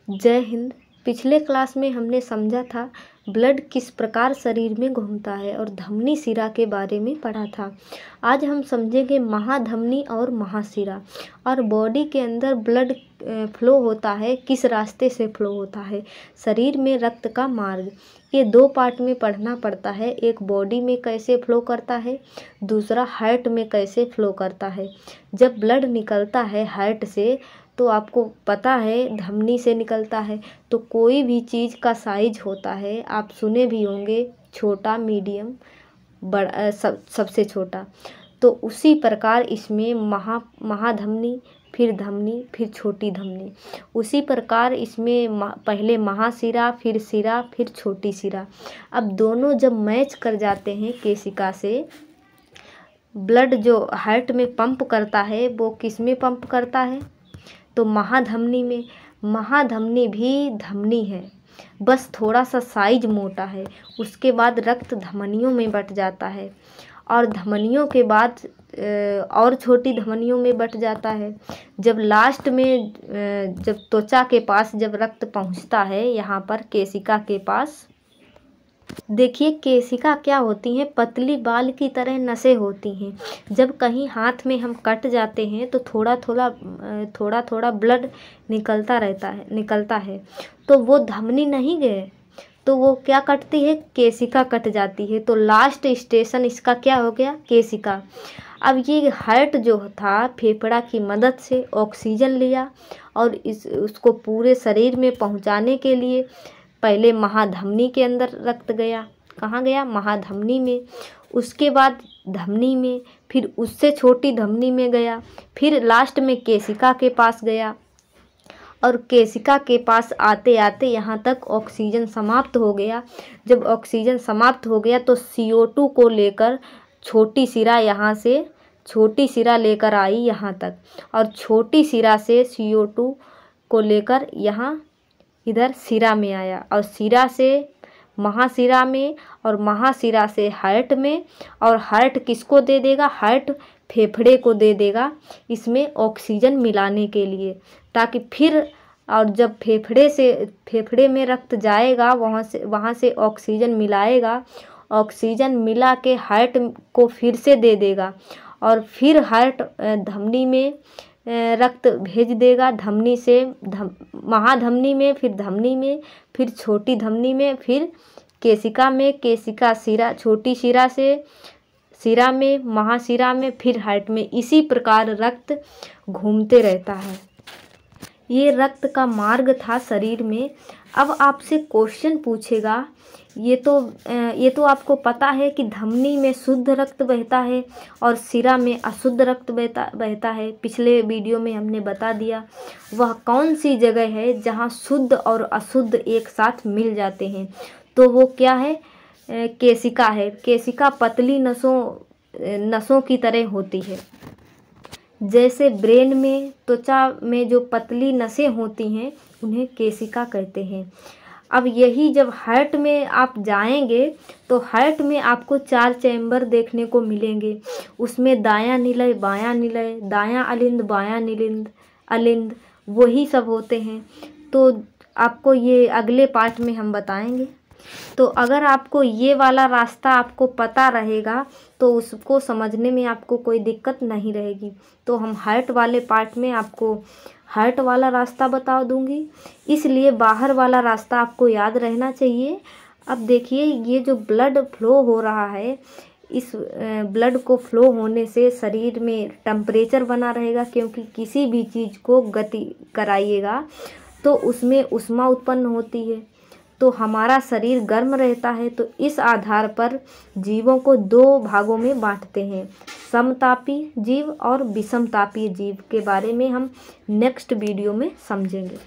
जय हिंद। पिछले क्लास में हमने समझा था ब्लड किस प्रकार शरीर में घूमता है और धमनी शिरा के बारे में पढ़ा था। आज हम समझेंगे महाधमनी और महाशिरा और बॉडी के अंदर ब्लड फ्लो होता है किस रास्ते से फ्लो होता है। शरीर में रक्त का मार्ग, ये दो पार्ट में पढ़ना पड़ता है। एक बॉडी में कैसे फ्लो करता है, दूसरा हार्ट में कैसे फ्लो करता है। जब ब्लड निकलता है हार्ट से तो आपको पता है धमनी से निकलता है। तो कोई भी चीज़ का साइज होता है, आप सुने भी होंगे, छोटा, मीडियम, बड़ा, सबसे छोटा। तो उसी प्रकार इसमें महाधमनी, फिर धमनी, फिर छोटी धमनी। उसी प्रकार इसमें पहले महाशिरा, फिर शिरा, फिर छोटी शिरा। अब दोनों जब मैच कर जाते हैं केशिका से, ब्लड जो हार्ट में पंप करता है वो किस में पंप करता है, तो महाधमनी में। महाधमनी भी धमनी है, बस थोड़ा सा साइज मोटा है। उसके बाद रक्त धमनियों में बट जाता है और धमनियों के बाद और छोटी धमनियों में बट जाता है। जब लास्ट में जब त्वचा के पास जब रक्त पहुंचता है, यहाँ पर केशिका के पास, देखिए केशिका क्या होती हैं, पतली बाल की तरह नसें होती हैं। जब कहीं हाथ में हम कट जाते हैं तो थोड़ा थोड़ा ब्लड निकलता है। तो वो धमनी नहीं गए तो वो क्या कटती है, केशिका कट जाती है। तो लास्ट स्टेशन इसका क्या हो गया, केशिका। अब ये हार्ट जो था फेफड़ा की मदद से ऑक्सीजन लिया और उसको पूरे शरीर में पहुंचाने के लिए पहले महाधमनी के अंदर रक्त गया। कहाँ गया, महाधमनी में। उसके बाद धमनी में, फिर उससे छोटी धमनी में गया, फिर लास्ट में केशिका के पास गया। और केशिका के पास आते आते यहाँ तक ऑक्सीजन समाप्त हो गया। जब ऑक्सीजन समाप्त हो गया तो CO2 को लेकर छोटी शिरा लेकर आई यहाँ तक, और छोटी शिरा से CO2 को लेकर यहाँ इधर शिरा में आया, और शिरा से महाशिरा में, और महाशिरा से हार्ट में। और हार्ट किसको दे देगा, हार्ट फेफड़े को दे देगा इसमें ऑक्सीजन मिलाने के लिए, ताकि फिर, और जब फेफड़े में रक्त जाएगा वहाँ से ऑक्सीजन मिलाएगा। ऑक्सीजन मिला के हार्ट को फिर से दे देगा और फिर हार्ट धमनी में रक्त भेज देगा, धमनी से महाधमनी में, फिर धमनी में, फिर छोटी धमनी में, फिर केशिका में, केशिका शिरा, छोटी शिरा से शिरा में, महाशिरा में, फिर हार्ट में। इसी प्रकार रक्त घूमते रहता है। ये रक्त का मार्ग था शरीर में। अब आपसे क्वेश्चन पूछेगा, ये तो आपको पता है कि धमनी में शुद्ध रक्त बहता है और शिरा में अशुद्ध रक्त बहता है। पिछले वीडियो में हमने बता दिया। वह कौन सी जगह है जहाँ शुद्ध और अशुद्ध एक साथ मिल जाते हैं, तो वो क्या है, केशिका है। केशिका पतली नसों की तरह होती है। जैसे ब्रेन में, त्वचा में जो पतली नसें होती हैं उन्हें केशिका कहते हैं। अब यही जब हार्ट में आप जाएंगे तो हार्ट में आपको 4 चैम्बर देखने को मिलेंगे। उसमें दायां निलय, बायां निलय, दायां अलिंद, बायां अलिंद, वही सब होते हैं। तो आपको ये अगले पार्ट में हम बताएंगे। तो अगर आपको ये वाला रास्ता आपको पता रहेगा तो उसको समझने में आपको कोई दिक्कत नहीं रहेगी। तो हम हार्ट वाले पार्ट में आपको हार्ट वाला रास्ता बता दूंगी, इसलिए बाहर वाला रास्ता आपको याद रहना चाहिए। अब देखिए, ये जो ब्लड फ्लो हो रहा है, इस ब्लड को फ्लो होने से शरीर में टेम्परेचर बना रहेगा, क्योंकि किसी भी चीज़ को गति कराइएगा तो उसमें ऊष्मा उत्पन्न होती है। तो हमारा शरीर गर्म रहता है। तो इस आधार पर जीवों को 2 भागों में बांटते हैं, समतापी जीव और विषमतापी जीव के बारे में हम नेक्स्ट वीडियो में समझेंगे।